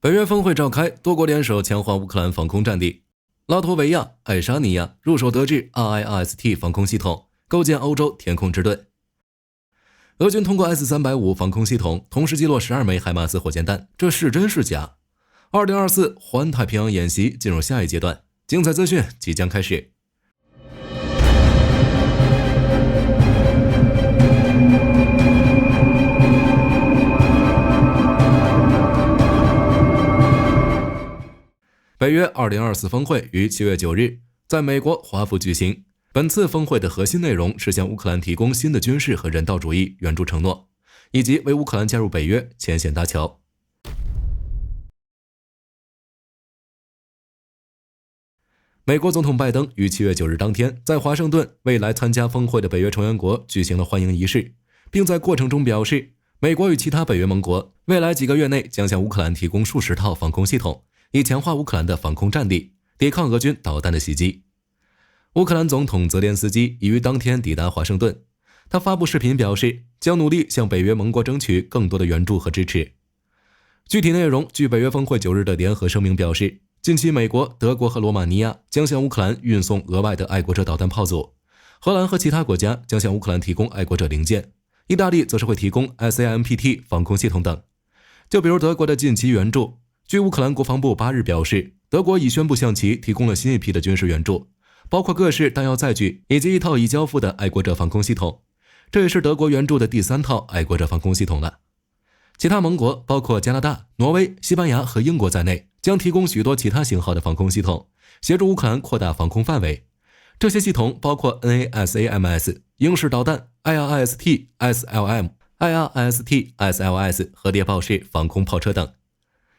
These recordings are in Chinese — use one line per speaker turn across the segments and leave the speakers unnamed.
北约峰会召开，多国联手强化乌克兰防空战力。拉脱维亚、爱沙尼亚入手德制 RIS-T 防空系统，构建欧洲天空之盾。俄军通过 S-350 防空系统同时击落12枚海马斯火箭弹，这是真是假？2024环太平洋演习进入下一阶段，精彩资讯即将开始。北约2024峰会于7月9日在美国华府举行。本次峰会的核心内容是向乌克兰提供新的军事和人道主义援助承诺，以及为乌克兰加入北约牵线搭桥。美国总统拜登于7月9日当天在华盛顿为来参加峰会的北约成员国举行了欢迎仪式，并在过程中表示，美国与其他北约盟国未来几个月内将向乌克兰提供数十套防空系统，以强化乌克兰的防空战力，抵抗俄军导弹的袭击。乌克兰总统泽连斯基已于当天抵达华盛顿，他发布视频表示，将努力向北约盟国争取更多的援助和支持。具体内容，据北约峰会9日的联合声明表示，近期美国、德国和罗马尼亚将向乌克兰运送额外的爱国者导弹炮组，荷兰和其他国家将向乌克兰提供爱国者零件，意大利则是会提供 SAMPT 防空系统等。就比如德国的近期援助，据乌克兰国防部8日表示，德国已宣布向其提供了新一批的军事援助，包括各式弹药载具以及一套已交付的爱国者防空系统，这也是德国援助的第3套爱国者防空系统了。其他盟国包括加拿大、挪威、西班牙和英国在内，将提供许多其他型号的防空系统，协助乌克兰扩大防空范围。这些系统包括 NASAMS 鹰式导弹、IRIS-T SLM、IRIS-T SLS 和猎豹式防空炮车等。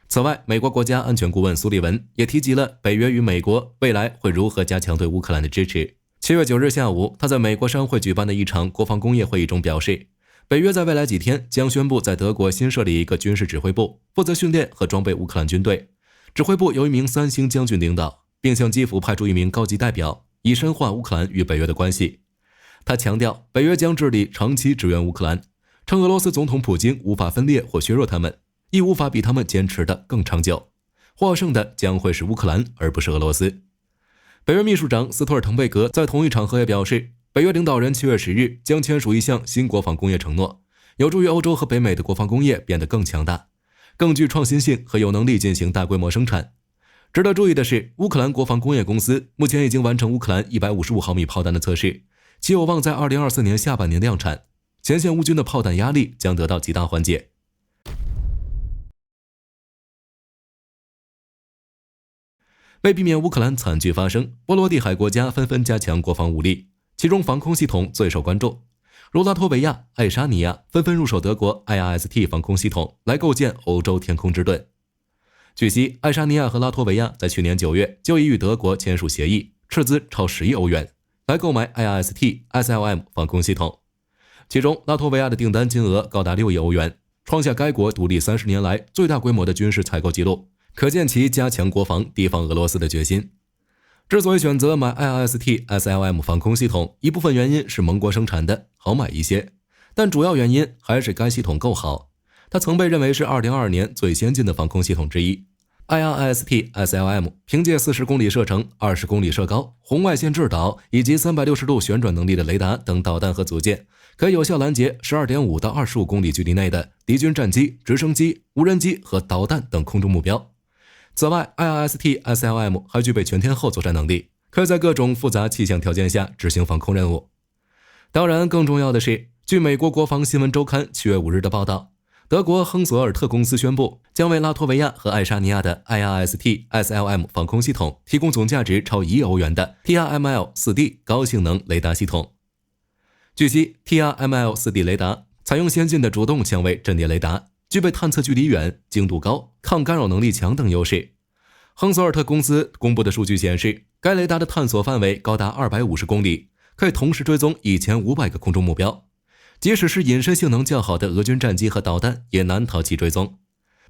此外，美国国家安全顾问苏利文也提及了北约与美国未来会如何加强对乌克兰的支持。7月9日下午，他在美国商会举办的一场国防工业会议中表示，北约在未来几天将宣布在德国新设立一个军事指挥部，负责训练和装备乌克兰军队。指挥部由一名3星将军领导，并向基辅派出一名高级代表，以深化乌克兰与北约的关系。他强调，北约将致力长期支援乌克兰，称俄罗斯总统普京无法分裂或削弱他们，亦无法比他们坚持的更长久。获胜的将会是乌克兰，而不是俄罗斯。北约秘书长斯托尔滕贝格在同一场合也表示，北约领导人7月10日将签署一项新国防工业承诺，有助于欧洲和北美的国防工业变得更强大，更具创新性和有能力进行大规模生产。值得注意的是，乌克兰国防工业公司目前已经完成乌克兰155毫米炮弹的测试，其有望在2024年下半年量产，前线乌军的炮弹压力将得到极大缓解。为避免乌克兰惨剧发生，波罗的海国家纷纷加强国防武力，其中防空系统最受关注，如拉脱维亚、爱沙尼亚纷纷入手德国 IRIS-T 防空系统，来构建欧洲天空之盾。据悉，爱沙尼亚和拉脱维亚在去年9月就已与德国签署协议，斥资超10亿欧元，来购买 IRIS-T SLM 防空系统。其中，拉脱维亚的订单金额高达6亿欧元，创下该国独立30年来最大规模的军事采购记录，可见其加强国防、提防俄罗斯的决心。之所以选择买 IRIS-T SLM 防空系统，一部分原因是盟国生产的，好买一些，但主要原因还是该系统够好。它曾被认为是2022年最先进的防空系统之一。IRIS-T SLM 凭借40公里射程、20公里射高、红外线制导以及360度旋转能力的雷达等导弹和组件，可有效拦截 12.5 到25公里距离内的敌军战机、直升机、无人机和导弹等空中目标。此外， IRIS-T SLM 还具备全天候作战能力，可以在各种复杂气象条件下执行防空任务。当然，更重要的是，据美国国防新闻周刊7月5日的报道，德国亨索尔特公司宣布将为拉脱维亚和爱沙尼亚的 IRIS-T SLM 防空系统提供总价值超1亿欧元的 TRML-4D 高性能雷达系统。据悉， TRML-4D 雷达采用先进的主动相位阵列雷达，具备探测距离远、精度高、抗干扰能力强等优势。亨索尔特公司公布的数据显示，该雷达的探索范围高达250公里，可以同时追踪1500个空中目标。即使是隐身性能较好的俄军战机和导弹，也难逃其追踪。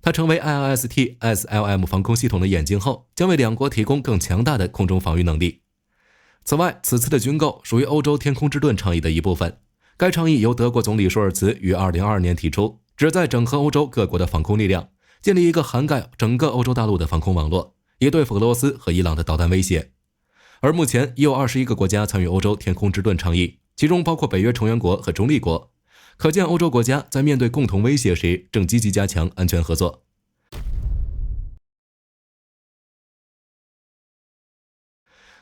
它成为 IRIS-T SLM 防空系统的眼睛后，将为两国提供更强大的空中防御能力。此外，此次的军购属于欧洲天空之盾倡议的一部分。该倡议由德国总理舒尔茨于2022年提出，旨在整合欧洲各国的防空力量，建立一个涵盖整个欧洲大陆的防空网络，以对付俄罗斯和伊朗的导弹威胁。而目前已有21个国家参与欧洲天空之盾倡议，其中包括北约成员国和中立国。可见欧洲国家在面对共同威胁时，正积极加强安全合作。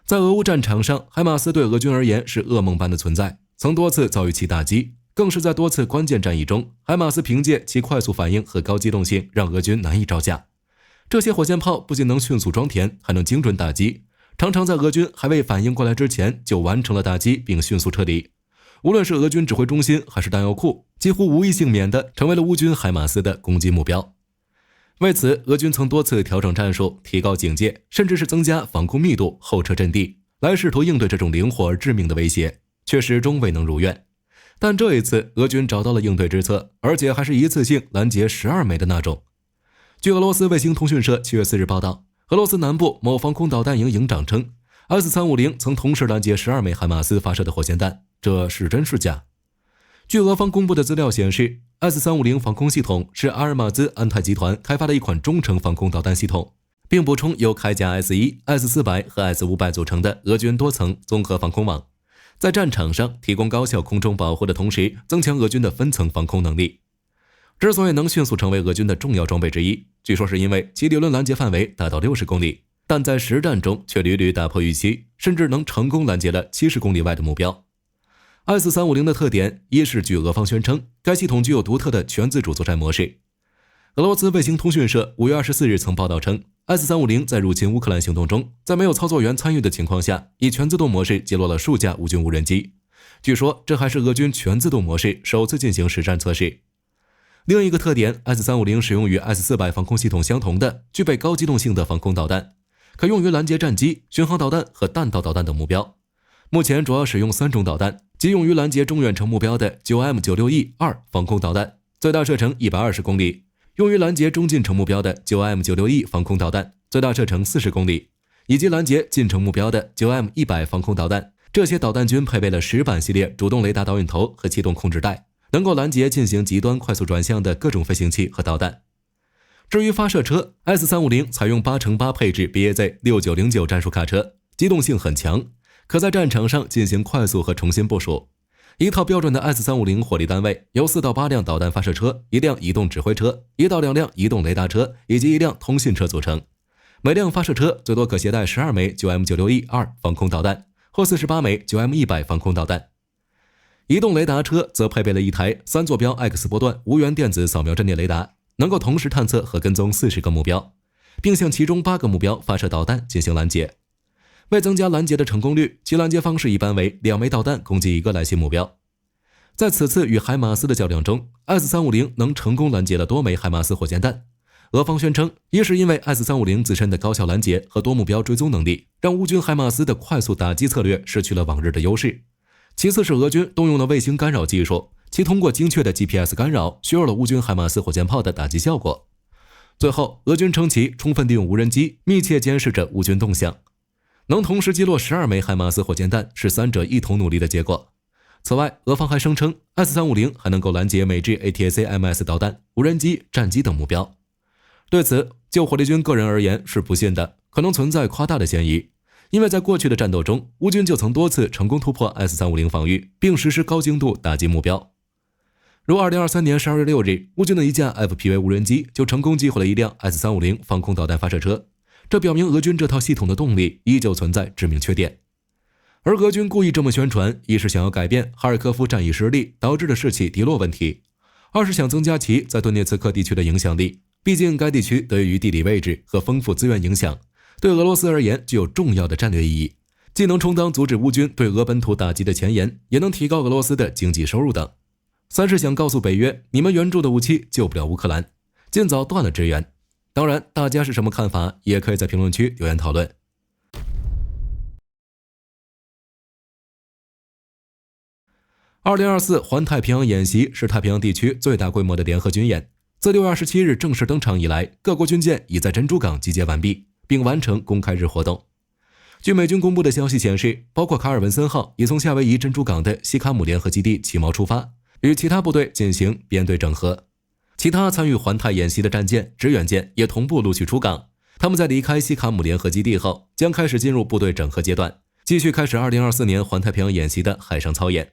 在俄乌战场上，海马斯对俄军而言是噩梦般的存在，曾多次遭遇其打击，更是在多次关键战役中，海马斯凭借其快速反应和高机动性，让俄军难以招架。这些火箭炮不仅能迅速装填，还能精准打击，常常在俄军还未反应过来之前就完成了打击并迅速撤离。无论是俄军指挥中心还是弹药库，几乎无一幸免地成为了乌军海马斯的攻击目标。为此，俄军曾多次调整战术，提高警戒，甚至是增加防空密度、后撤阵地，来试图应对这种灵活而致命的威胁，却始终未能如愿。但这一次，俄军找到了应对之策，而且还是一次性拦截12枚的那种。据俄罗斯卫星通讯社7月4日报道，俄罗斯南部某防空导弹营营长称 S-350 曾同时拦截12枚海马斯发射的火箭弹，这是真是假？据俄方公布的资料显示， S-350 防空系统是阿尔马兹安泰集团开发的一款中程防空导弹系统，并补充由铠甲 S-1、S-400 和 S-500 组成的俄军多层综合防空网，在战场上提供高效空中保护的同时，增强俄军的分层防空能力。之所以能迅速成为俄军的重要装备之一，据说是因为其理论拦截范围达到60公里，但在实战中却屡屡打破预期，甚至能成功拦截了70公里外的目标。S-350 的特点一是据俄方宣称，该系统具有独特的全自主作战模式。俄罗斯卫星通讯社5月24日曾报道称， S-350 在入侵乌克兰行动中，在没有操作员参与的情况下，以全自动模式击落了数架乌军无人机。据说这还是俄军全自动模式首次进行实战测试。另一个特点， S-350 使用与 S-400 防空系统相同的具备高机动性的防空导弹，可用于拦截战机、巡航导弹和弹道导弹等目标。目前主要使用3种导弹，即用于拦截中远程目标的 9M96E2 防空导弹，最大射程120公里；用于拦截中近程目标的 9M96E 防空导弹，最大射程40公里；以及拦截近程目标的 9M100 防空导弹。这些导弹均配备了10版系列主动雷达导引头和气动控制带，能够拦截进行极端快速转向的各种飞行器和导弹。至于发射车， S-350 采用8×8配置 BAZ-6909 战术卡车，机动性很强，可在战场上进行快速和重新部署。一套标准的 S-350 火力单位由4到8辆导弹发射车、1辆移动指挥车、1到2辆移动雷达车以及1辆通信车组成。每辆发射车最多可携带12枚 9M96E2 防空导弹或48枚 9M100 防空导弹。移动雷达车则配备了一台3座标 X 波段无源电子扫描阵列雷达，能够同时探测和跟踪40个目标，并向其中8个目标发射导弹进行拦截。为增加拦截的成功率，其拦截方式一般为2枚导弹攻击1个来袭目标。在此次与海马斯的较量中， S-350 能成功拦截了多枚海马斯火箭弹。俄方宣称，一是因为 S-350 自身的高效拦截和多目标追踪能力，让乌军海马斯的快速打击策略失去了往日的优势；其次是俄军动用了卫星干扰技术，其通过精确的 GPS 干扰削弱了乌军海马斯火箭炮的打击效果。最后，俄军称其充分利用无人机，密切监视着乌军动向。能同时击落12枚海马斯火箭弹是三者一同努力的结果。此外，俄方还声称 S-350 还能够拦截美制 ATACMS 导弹、无人机、战机等目标。对此，就火力军个人而言是不信的，可能存在夸大的嫌疑。因为在过去的战斗中，乌军就曾多次成功突破 S-350 防御，并实施高精度打击目标。如2023年12月6日，乌军的一架 FPV 无人机就成功击毁了一辆 S-350 防空导弹发射车，这表明俄军这套系统的动力依旧存在致命缺点。而俄军故意这么宣传，一是想要改变哈尔科夫战役失利导致的士气低落问题，二是想增加其在顿涅茨克地区的影响力。毕竟该地区得益于地理位置和丰富资源影响，对俄罗斯而言具有重要的战略意义，既能充当阻止乌军对俄本土打击的前沿，也能提高俄罗斯的经济收入等。三是想告诉北约，你们援助的武器救不了乌克兰，尽早断了支援。当然，大家是什么看法，也可以在评论区留言讨论。2024环太平洋演习是太平洋地区最大规模的联合军演。自6月27日正式登场以来，各国军舰已在珍珠港集结完毕，并完成公开日活动。据美军公布的消息显示，包括卡尔文森号已从夏威夷珍珠港的西卡姆联合基地起锚出发，与其他部队进行编队整合。其他参与环太演习的战舰、支援舰也同步陆续出港。他们在离开西卡姆联合基地后，将开始进入部队整合阶段，继续开始2024年环太平洋演习的海上操演。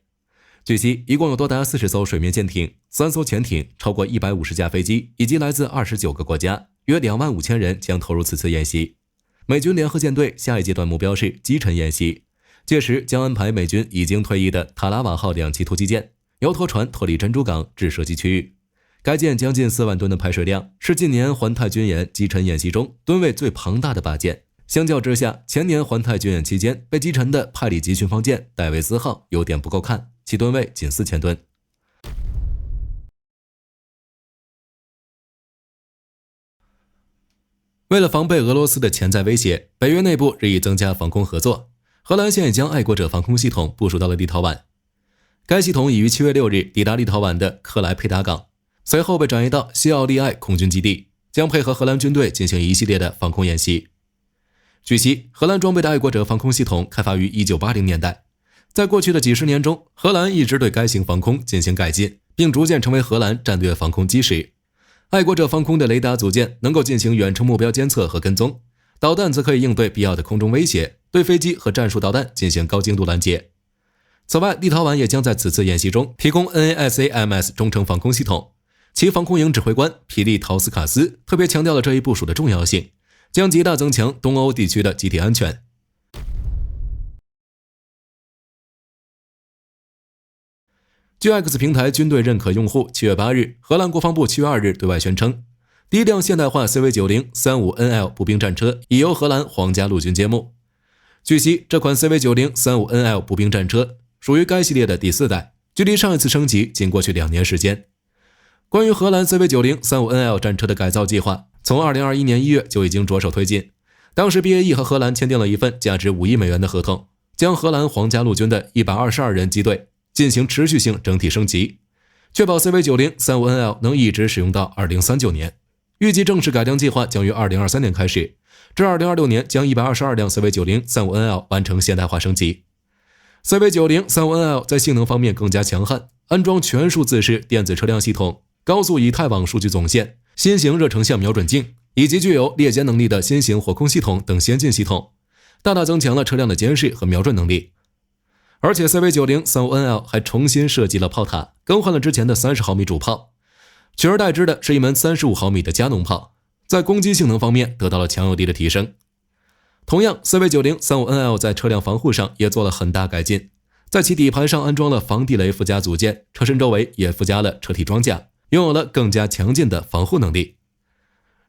据悉，一共有多达40艘水面舰艇、3艘潜艇、超过150架飞机，以及来自29个国家，约25000人将投入此次演习。美军联合舰队下一阶段目标是击沉演习，届时将安排美军已经退役的塔拉瓦号2栖突击舰、摇头船脱离珍珠港至射击区域。该舰将近4万吨的排水量，是近年环太军演击沉演习中吨位最庞大的靶舰。相较之下，前年环太军演期间被击沉的派里级巡防舰戴维斯号有点不够看，其吨位仅4000吨。为了防备俄罗斯的潜在威胁，北约内部日益增加防空合作。荷兰现已将爱国者防空系统部署到了立陶宛，该系统已于7月6日抵达立陶宛的克莱佩达港，随后被转移到西奥利埃空军基地，将配合荷兰军队进行一系列的防空演习。据悉，荷兰装备的爱国者防空系统开发于1980年代，在过去的几十年中，荷兰一直对该型防空进行改进，并逐渐成为荷兰战略防空基石。爱国者防空的雷达组件能够进行远程目标监测和跟踪，导弹则可以应对必要的空中威胁，对飞机和战术导弹进行高精度拦截。此外，立陶宛也将在此次演习中提供 NASAMS 中程防空系统。其防空营指挥官皮利陶斯卡斯特别强调了这一部署的重要性，将极大增强东欧地区的集体安全。据 X 平台军队认可用户7月8日，荷兰国防部7月2日对外宣称，第一辆现代化 CV90-35NL 步兵战车已由荷兰皇家陆军接募。据悉，这款 CV90-35NL 步兵战车属于该系列的第4代，距离上一次升级仅过去2年时间。关于荷兰 CV90-35NL 战车的改造计划，从2021年1月就已经着手推进。当时 BAE 和荷兰签订了一份价值5亿美元的合同，将荷兰皇家陆军的122人机队进行持续性整体升级，确保 CV90-35NL 能一直使用到2039年。预计正式改良计划将于2023年开始，至2026年将122辆 CV90-35NL 完成现代化升级。CV90-35NL 在性能方面更加强悍，安装全数自适电子车辆系统、高速以太网数据总线、新型热成像瞄准镜，以及具有猎歼能力的新型火控系统等先进系统，大大增强了车辆的监视和瞄准能力。而且 CV90-35NL 还重新设计了炮塔，更换了之前的30毫米主炮，取而代之的是一门35毫米的加农炮，在攻击性能方面得到了强有力的提升。同样 CV90-35NL 在车辆防护上也做了很大改进，在其底盘上安装了防地雷附加组件，车身周围也附加了车体装甲，拥有了更加强劲的防护能力。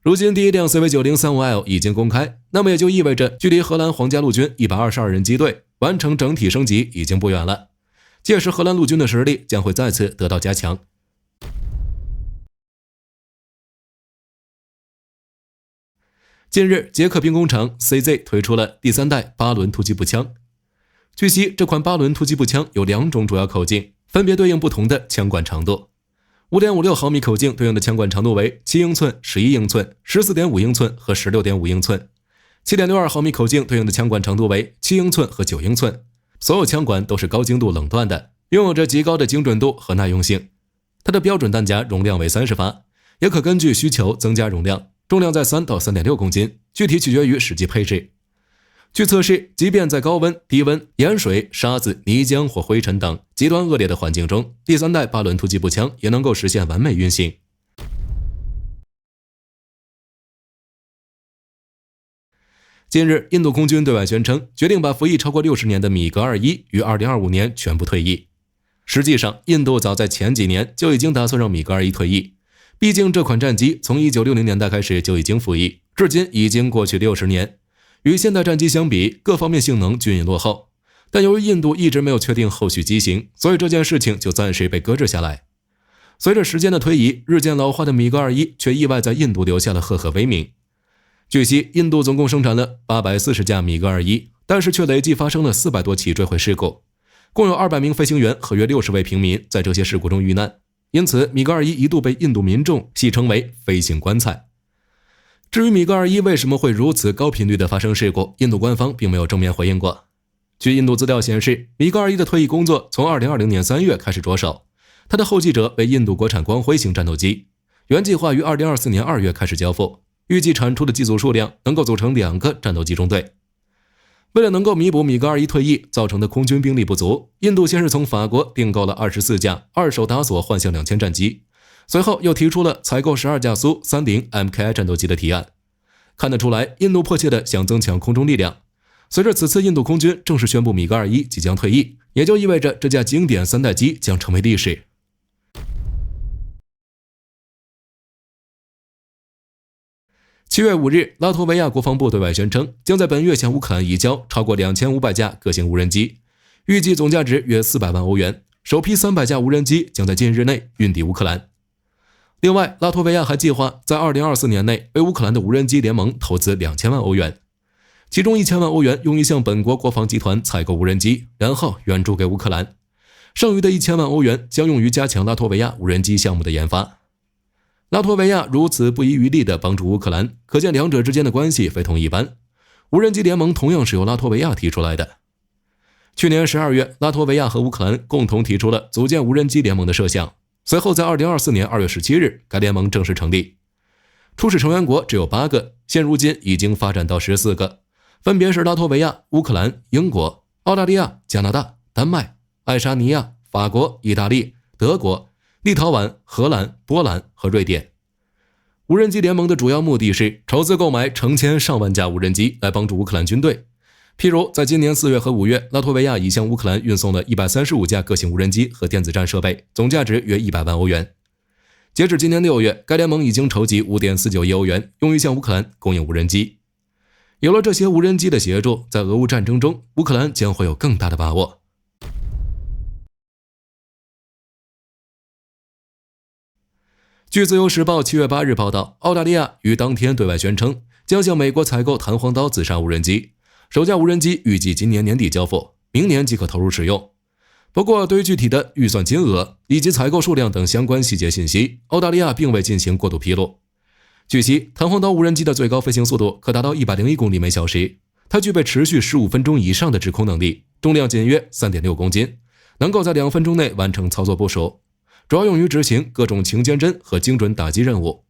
如今第一辆 CV90-35L 已经公开，那么也就意味着距离荷兰皇家陆军122人机队完成整体升级已经不远了，届时荷兰陆军的实力将会再次得到加强。近日，捷克兵工厂 CZ 推出了第3代8轮突击步枪。据悉，这款8轮突击步枪有2种主要口径，分别对应不同的枪管长度。5.56 毫米口径对应的枪管长度为7英寸、11英寸、14.5英寸和16.5英寸。7.62 毫米口径对应的枪管长度为7英寸和9英寸。所有枪管都是高精度冷锻的，拥有着极高的精准度和耐用性。它的标准弹夹容量为30发，也可根据需求增加容量，重量在3到3.6公斤，具体取决于实际配置。据测试，即便在高温、低温、盐水、沙子、泥浆或灰尘等极端恶劣的环境中，第3代8轮突击步枪也能够实现完美运行。近日，印度空军对外宣称，决定把服役超过60年的米格21于2025年全部退役。实际上，印度早在前几年就已经打算让米格21退役，毕竟这款战机从1960年代开始就已经服役，至今已经过去60年。与现代战机相比，各方面性能均已落后，但由于印度一直没有确定后续机型，所以这件事情就暂时被搁置下来。随着时间的推移，日渐老化的米格21却意外在印度留下了赫赫威名。据悉，印度总共生产了840架米格21，但是却累计发生了400多起坠毁事故，共有200名飞行员和约60位平民在这些事故中遇难，因此米格21一度被印度民众戏称为飞行棺材。至于米格21为什么会如此高频率的发生事故，印度官方并没有正面回应过。据印度资料显示，米格21的退役工作从2020年3月开始着手，它的后继者为印度国产光辉型战斗机。原计划于2024年2月开始交付，预计产出的机组数量能够组成2个战斗机中队。为了能够弥补米格21退役造成的空军兵力不足，印度先是从法国订购了24架二手达索幻象2000战机，随后又提出了采购12架苏 30 MKI 战斗机的提案。看得出来，印度迫切地想增强空中力量。随着此次印度空军正式宣布米格21即将退役，也就意味着这架经典3代机将成为历史。7月5日，拉脱维亚国防部对外宣称，将在本月向乌克兰移交超过2500架各型无人机，预计总价值约400万欧元。首批300架无人机将在近日内运抵乌克兰。另外，拉脱维亚还计划在2024年内为乌克兰的无人机联盟投资2000万欧元，其中1000万欧元用于向本国国防集团采购无人机，然后援助给乌克兰，剩余的1000万欧元将用于加强拉脱维亚无人机项目的研发。拉脱维亚如此不遗余力地帮助乌克兰，可见两者之间的关系非同一般。无人机联盟同样是由拉脱维亚提出来的。去年12月，拉脱维亚和乌克兰共同提出了组建无人机联盟的设想，随后在2024年2月17日，该联盟正式成立。初始成员国只有8个，现如今已经发展到14个，分别是拉脱维亚、乌克兰、英国、澳大利亚、加拿大、丹麦、爱沙尼亚、法国、意大利、德国、立陶宛、荷兰、波兰和瑞典。无人机联盟的主要目的是筹资购买成千上万架无人机来帮助乌克兰军队。譬如，在今年4月和5月，拉脱维亚已向乌克兰运送了135架各型无人机和电子战设备，总价值约100万欧元。截至今年6月，该联盟已经筹集 5.49 亿欧元，用于向乌克兰供应无人机。有了这些无人机的协助，在俄乌战争中，乌克兰将会有更大的把握。据自由时报7月8日报道，澳大利亚于当天对外宣称，将向美国采购弹簧刀自杀无人机，首架无人机预计今年年底交付，明年即可投入使用。不过，对于具体的预算金额以及采购数量等相关细节信息，澳大利亚并未进行过度披露。据悉，弹簧刀无人机的最高飞行速度可达到101公里每小时，它具备持续15分钟以上的制空能力，重量仅约 3.6 公斤，能够在2分钟内完成操作部署，主要用于执行各种情监侦和精准打击任务。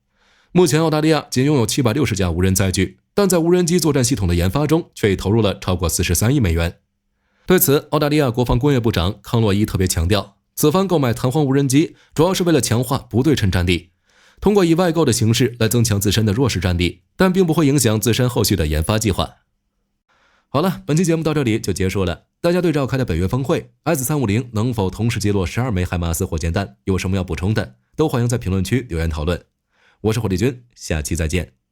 目前，澳大利亚仅拥有760架无人载具，但在无人机作战系统的研发中却已投入了超过43亿美元。对此，澳大利亚国防工业部长康洛伊特别强调，此番购买弹簧无人机主要是为了强化不对称战力，通过以外购的形式来增强自身的弱势战力，但并不会影响自身后续的研发计划。好了，本期节目到这里就结束了。大家对召开的北约峰会 S350 能否同时击落12枚海马斯火箭弹有什么要补充的，都欢迎在评论区留言讨论。我是火力军，下期再见。